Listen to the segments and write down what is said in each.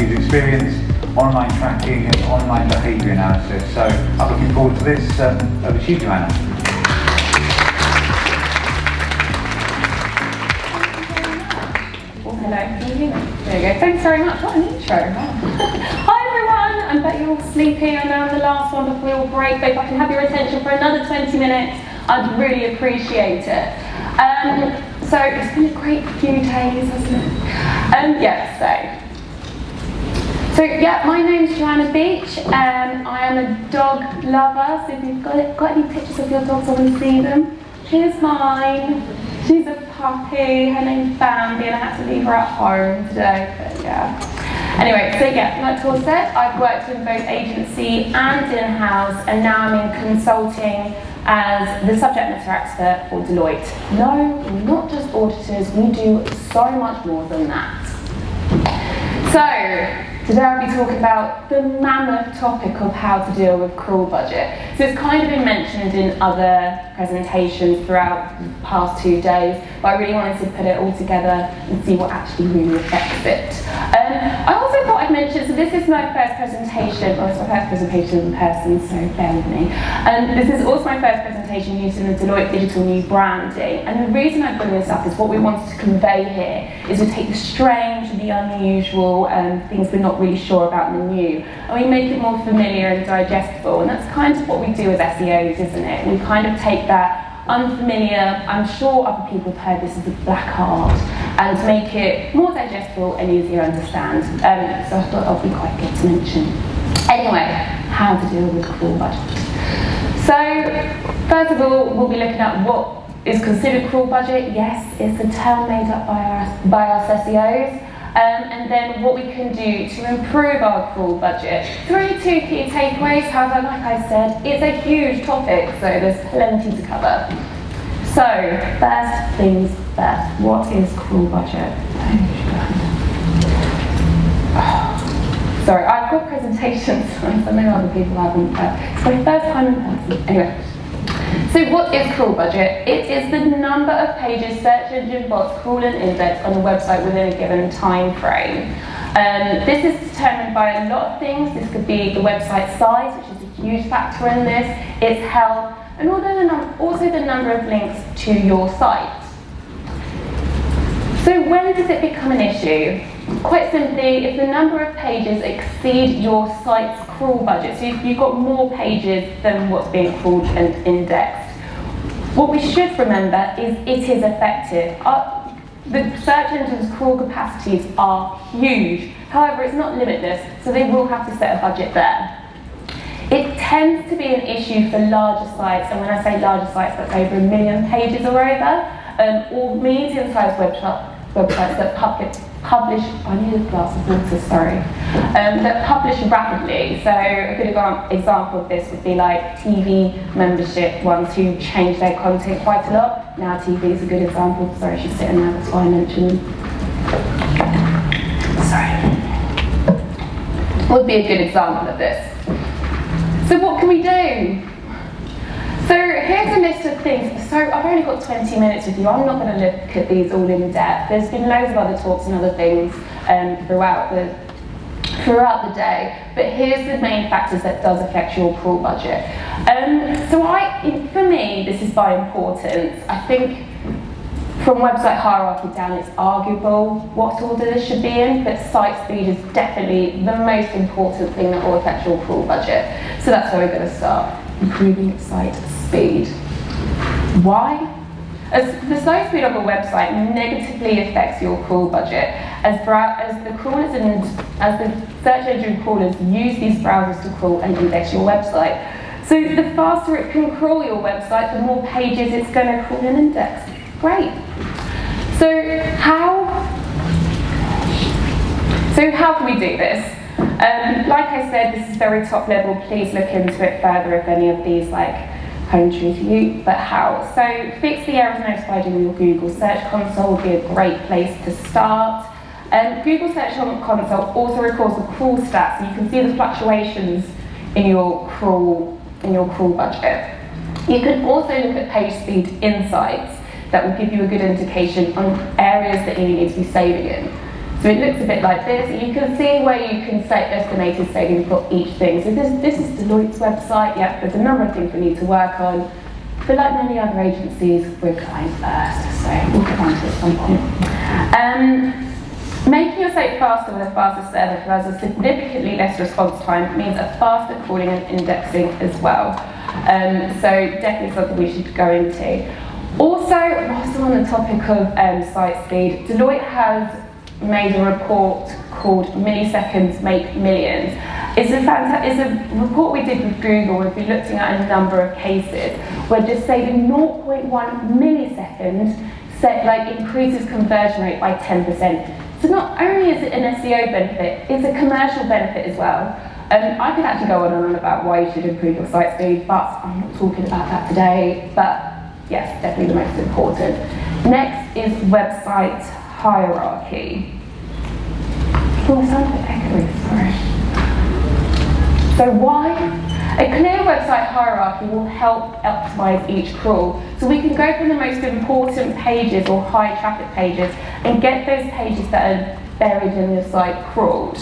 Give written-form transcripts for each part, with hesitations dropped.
user experience, online tracking and online behaviour analysis. So I'm looking forward to this. Over to you, Joanna. Hello, can you hear me? There you go. Thanks very much. What an intro. Hi everyone. I bet you're all sleepy. I know I'm the last one before your break, but if I can have your attention for another 20 minutes, I'd really appreciate it. So it's been a great few days, hasn't it? My name's Joanna Beech. I am a dog lover, so if you've got any pictures of your dogs, I want to see them. Here's mine. She's a puppy, her name's Bambi, and I had to leave her at home today, but yeah. Anyway, like Tor said, I've worked in both agency and in-house, and now I'm in consulting as the subject matter expert for Deloitte. No, we're not just auditors, we do so much more than that. So, today I'll be talking about the mammoth topic of how to deal with cruel budget. So it's kind of been mentioned in other presentations throughout the past 2 days, but I really wanted to put it all together and see what actually really affects it. I also thought I'd mention, so this is my first presentation, well it's my first presentation in person, so bear with me. This is also my first presentation using the Deloitte digital new branding, and the reason I bring this up is what we wanted to convey here is we take the strange, the unusual, things we're not really sure about in the new, and we make it more familiar and digestible, and that's kind of what we do as SEOs, isn't it? We kind of take that unfamiliar, I'm sure other people have heard this as a black art, and make it more digestible and easier to understand. So I thought that would be quite good to mention. Anyway, how to deal with cruel budget. So, first of all, we'll be looking at what is considered cruel budget. Yes, it's a term made up by us SEOs. And then what we can do to improve our cruel budget. 2 key takeaways, however, like I said, it's a huge topic, so there's plenty to cover. So, first things first, what is cruel budget? Sorry, I've got presentations, so I know other people haven't. It's my first time in person. Anyway. So what is crawl budget? It is the number of pages search engine bots crawl and index on a website within a given time frame. This is determined by a lot of things. This could be the website size, which is a huge factor in this, its health, and also the number of links to your site. So when does it become an issue? Quite simply, if the number of pages exceed your site's crawl budget, so if you've got more pages than what's being crawled and indexed, what we should remember is it is effective. The search engine's crawl capacities are huge. However, it's not limitless, so they will have to set a budget there. It tends to be an issue for larger sites, and when I say larger sites, that's over 1 million pages or over, or medium-sized websites that publish, I need a glass of water, sorry, that publish rapidly. So a good example of this would be like TV membership ones who change their content quite a lot. Now TV is a good example. Sorry, she's sitting there, that's why I mentioned them. Sorry. Would be a good example of this. So what can we do? So here's a list of things. So I've only got 20 minutes with you. I'm not going to look at these all in depth. There's been loads of other talks and other things throughout the day. But here's the main factors that does affect your crawl budget. For me, this is by importance. I think from website hierarchy down, it's arguable what order this should be in, but site speed is definitely the most important thing that will affect your crawl budget. So that's where we're going to start. Improving site speed. Why? As the site speed of a website negatively affects your crawl budget, as the search engine crawlers use these browsers to crawl and index your website. So the faster it can crawl your website, the more pages it's going to crawl and index. Great. So how can we do this? Like I said, this is very top level. Please look into it further if any of these home true to you. But how? So fix the errors notified in your Google Search Console would be a great place to start. Google Search Console also records the crawl stats, so you can see the fluctuations in your crawl budget. You can also look at page speed insights that will give you a good indication on areas that you need to be saving in. So it looks a bit like this. You can see where you can set estimated savings for each thing. So this is Deloitte's website. Yeah, there's a number of things we need to work on. But like many other agencies, we're client first, so we'll get on to it at some point. Making your site faster with a faster server who has a significantly less response time means a faster crawling and indexing as well. So definitely something we should go into. Also, whilst we're on the topic of site speed, Deloitte has made a report called Milliseconds Make Millions. It's a report we did with Google. We've been looking at a number of cases where just saving 0.1 millisecond increases conversion rate by 10%. So not only is it an SEO benefit, it's a commercial benefit as well. I could actually go on and on about why you should improve your site speed, but I'm not talking about that today. But yes, definitely the most important. Next is website hierarchy. Oh, it sounds a bit echoey, sorry. So why? A clear website hierarchy will help optimize each crawl. So we can go from the most important pages or high traffic pages and get those pages that are buried in your site crawled.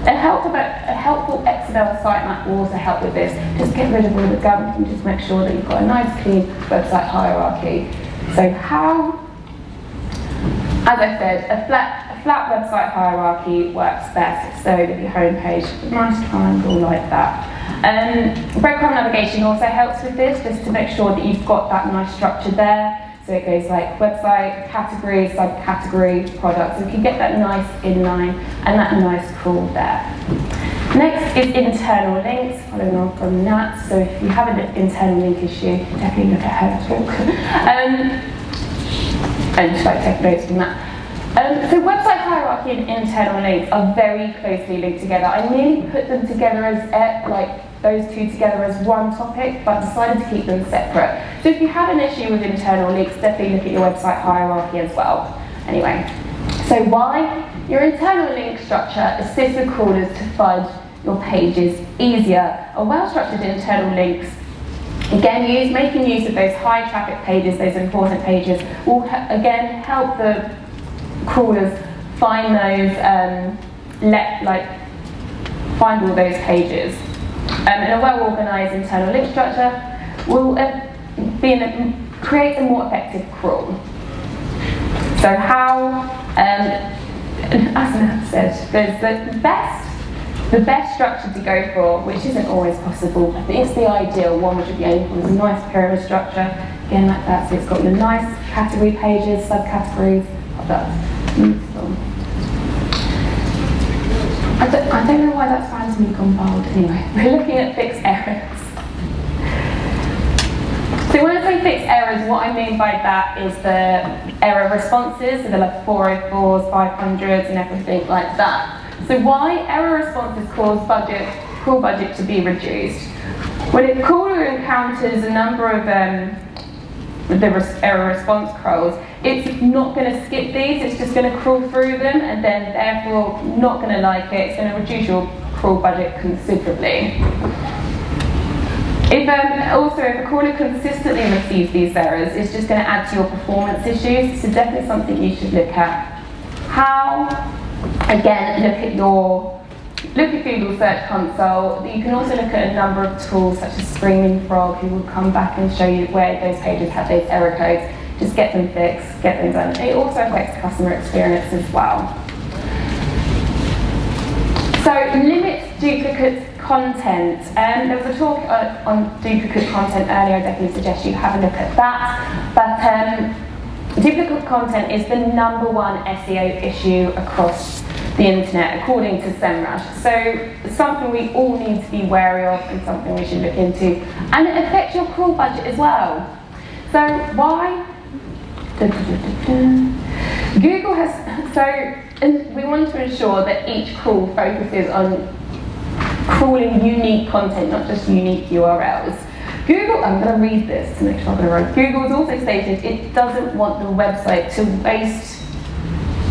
A helpful XML sitemap will also help with this. Just get rid of all the gunk and just make sure that you've got a nice clean website hierarchy. So how? As I said, a flat website hierarchy works best. So with your homepage, a nice triangle like that. Breadcrumb navigation also helps with this, just to make sure that you've got that nice structure there. So it goes like website, category, subcategory, products. So you can get that nice inline and that nice crawl there. Next is internal links, following on from that. So if you have an internal link issue, definitely look at her talk. And just take notes from that. So website hierarchy and internal links are very closely linked together. I nearly put them together as those two together as one topic, but decided to keep them separate. So if you have an issue with internal links, definitely look at your website hierarchy as well. Anyway, so why? Your internal link structure assists the crawlers to find your pages easier. A well-structured internal links, again, making use of those high traffic pages, those important pages, will again help the crawlers find those, find all those pages. And a well-organised internal link structure will create a more effective crawl. So how, as Nat said, there's the best structure to go for, which isn't always possible, but it's the ideal one, which would be aiming for, is a nice pyramid structure, again like that, so it's got your nice category pages, subcategories, that's useful. I don't know why that's randomly gone bold. Anyway, we're looking at fixed errors. So when I say fixed errors, what I mean by that is the error responses, so they're like 404s, 500s and everything like that. So why error responses cause crawl budget to be reduced? When a crawler encounters a number of error response crawls, it's not going to skip these, it's just going to crawl through them and then therefore not going to like it. It's going to reduce your crawl budget considerably. If a crawler consistently receives these errors, it's just going to add to your performance issues, so definitely something you should look at. How? Again, look at Google Search Console. You can also look at a number of tools such as Screaming Frog, who will come back and show you where those pages have those error codes. Just get them fixed, get them done. It also affects customer experience as well. So limit duplicate content. There was a talk on duplicate content earlier. I definitely suggest you have a look at that. But duplicate content is the #1 SEO issue across the internet, according to SEMrush. So it's something we all need to be wary of and something we should look into. And it affects your crawl budget as well. So why? Google has, and we want to ensure that each crawl focuses on crawling unique content, not just unique URLs. Google, I'm going to read this to make sure I'm going to write. Google has also stated it doesn't want the website to waste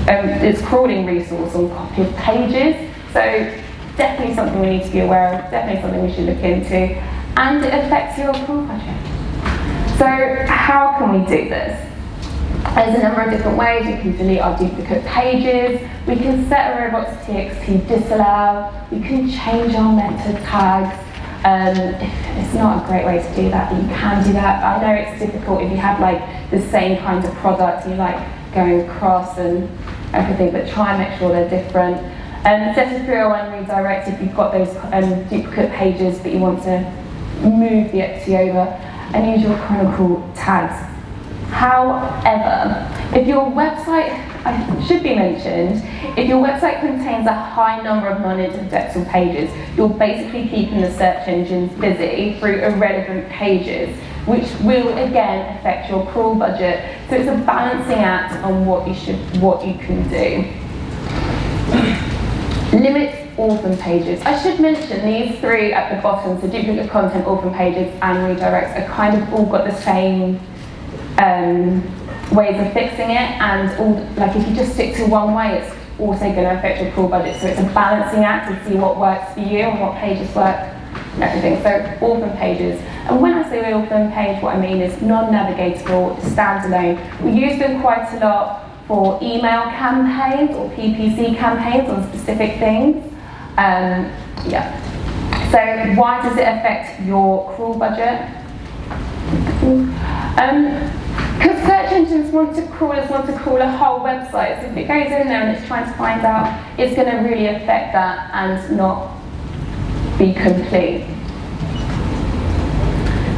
its crawling resource on copy of pages. So definitely something we need to be aware of, definitely something we should look into. And it affects your crawl budget. So how can we do this? There's a number of different ways. We can delete our duplicate pages, we can set a robots.txt disallow, we can change our meta tags. It's not a great way to do that, but you can do that. I know it's difficult if you have like the same kind of product, you like going across and everything, but try and make sure they're different. Set a 301 redirect if you've got those duplicate pages but you want to move the equity over, and use your chronicle tags. However, if your website, should be mentioned, if your website contains a high number of non-indexable pages, you're basically keeping the search engines busy through irrelevant pages, which will again affect your crawl budget. So it's a balancing act on what you can do. Limit orphan pages. I should mention these three at the bottom, so duplicate content, orphan pages, and redirects, are kind of all got the same ways of fixing it, and all, like if you just stick to one way, it's also going to affect your crawl budget. So it's a balancing act to see what works for you and what pages work and everything. So orphan pages, and when I say orphan page, what I mean is non-navigatable, standalone. We use them quite a lot for email campaigns or PPC campaigns on specific things. So why does it affect your crawl budget? Because search engines want to crawl a whole website. So if it goes in there and it's trying to find out, it's going to really affect that and not be complete.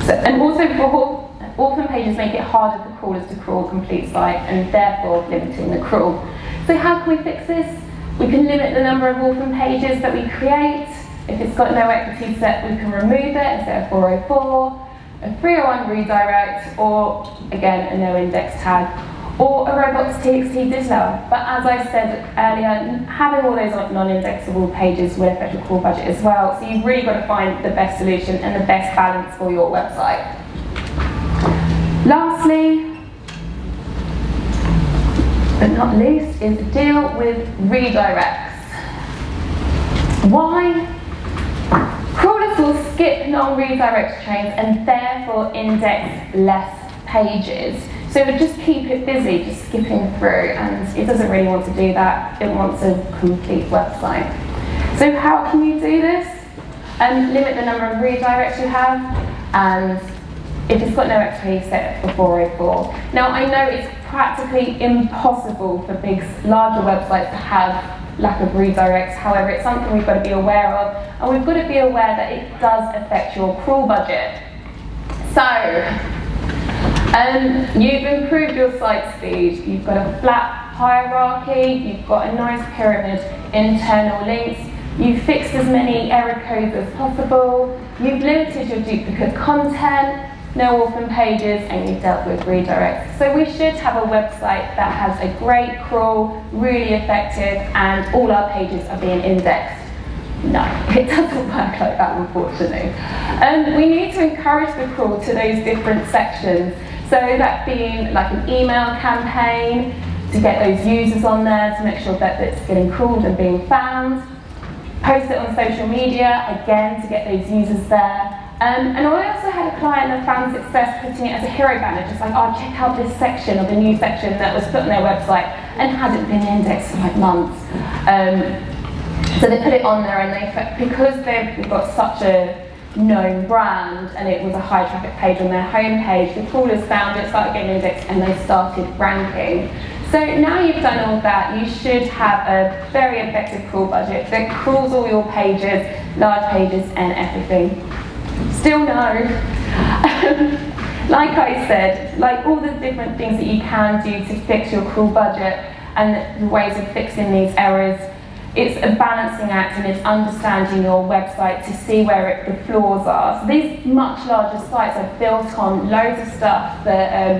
So, and also orphan pages make it harder for crawlers to crawl a complete site, and therefore limiting the crawl. So how can we fix this? We can limit the number of orphan pages that we create. If it's got no equity set, we can remove it and set a 404. A 301 redirect, or again a no index tag, or a robots.txt disallow. But as I said earlier, having all those non-indexable pages will affect your crawl budget as well. So you've really got to find the best solution and the best balance for your website. Lastly, but not least, is deal with redirects. Why? Crawlers will skip non-redirect trains and therefore index less pages. So it would just keep it busy, just skipping through, and it doesn't really want to do that. It wants a complete website. So how can you do this? Limit the number of redirects you have, and if it's got no XP, set it for 404. Now I know it's practically impossible for larger websites to have lack of redirects. However, it's something we've got to be aware of, and we've got to be aware that it does affect your crawl budget. So, you've improved your site speed, you've got a flat hierarchy, you've got a nice pyramid, internal links, you've fixed as many error codes as possible, you've limited your duplicate content, no orphan pages, and you've dealt with redirects. So we should have a website that has a great crawl, really effective, and all our pages are being indexed. No, it doesn't work like that, unfortunately. We need to encourage the crawl to those different sections. So that being like an email campaign, to get those users on there, to make sure that it's getting crawled and being found. Post it on social media, again, to get those users there. And I also had a client that found success putting it as a hero banner, just like, oh, check out this section of the new section that was put on their website and hadn't been indexed for like months. So they put it on there, and because they've got such a known brand and it was a high traffic page on their homepage, the crawlers found it, started getting indexed, and they started ranking. So now you've done all that, you should have a very effective crawl budget that crawls all your pages, large pages and everything. Still no. Like I said, like all the different things that you can do to fix your crawl budget and the ways of fixing these errors, it's a balancing act, and it's understanding your website to see where the flaws are. So these much larger sites are built on loads of stuff that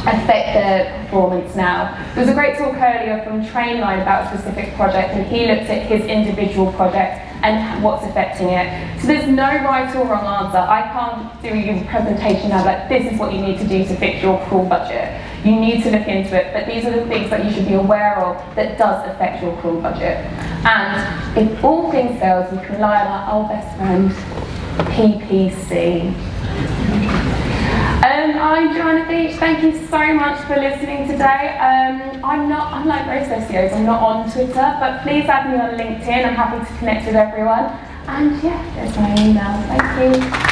affect their performance now. There was a great talk earlier from Trainline about a specific project, and he looked at his individual project and what's affecting it. So there's no right or wrong answer. I can't do a presentation now like this is what you need to do to fix your crawl budget. You need to look into it, but these are the things that you should be aware of that does affect your crawl budget. And if all things fails, you can rely on our old best friend, PPC. I'm Joanna Beech. Thank you so much for listening today. I'm not, unlike most SEOs, I'm not on Twitter, but please add me on LinkedIn. I'm happy to connect with everyone. And yeah, there's my email. Thank you.